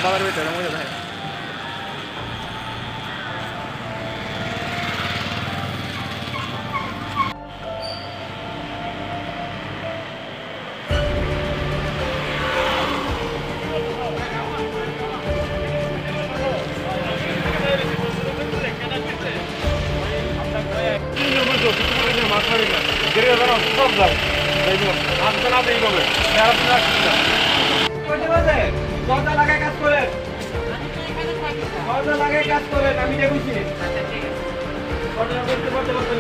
বাবার ভিতরে মজা থাকে। দরজা লাগায় কাজ করেন, দরজা লাগায় কাজ করেন, আমি দেখছি দরজা করতে করতে করতে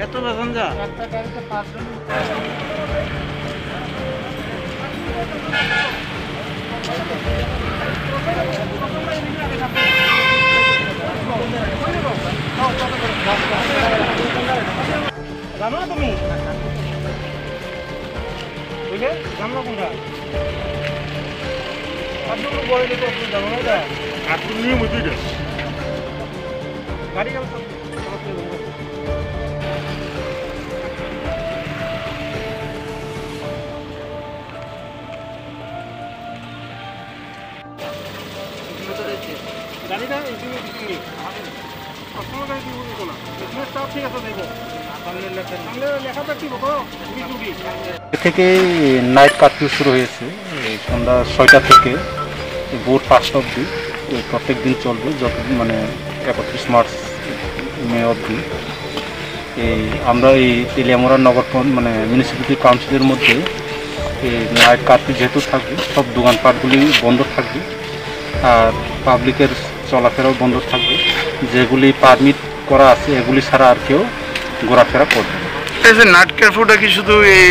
এত বেতন যা একটা গাড়িতে 5 জন জানো না তুমি বুঝলে জানো কোনটা আপনি বলে দিতে জানো না এটা আপনি নিয়ম বুঝিয়ে গাড়ি গেল সব থেকে নাইট কারফিউ শুরু হয়েছে সন্ধ্যা 6টা থেকে ভোর 5টা অবধি প্রত্যেক দিন চলবে যত মানে 31 মার্চ মে অবধি। আমরা এই তেলিয়ামুড়া নগর মানে মিউনিসিপ্যালিটি কাউন্সিলের মধ্যে এই নাইট কারফিউ যেহেতু থাকবে সব দোকানপাটগুলি বন্ধ থাকবে আর পাবলিকের চলাফেরাও বন্ধ থাকবে। যেগুলি পারমিট করা আছে এগুলি ছাড়া আর কেউ ঘোরাফেরা করবে। নাইট কারফিউটা কি শুধু এই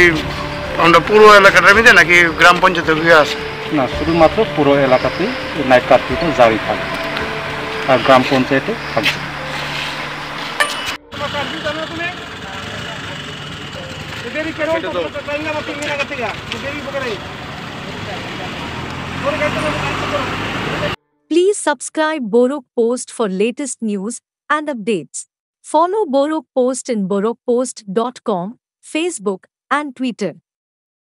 আমরা পুরো এলাকাটার মধ্যে নাকি গ্রাম পঞ্চায়েতে আছে? না, শুধুমাত্র পুরো এলাকাতে নাইট কারফিউটা জারি থাকবে আর গ্রাম পঞ্চায়েতে থাকবে। Please subscribe Borok Post for latest news and updates. Follow Borok Post in borokpost.com, Facebook and Twitter.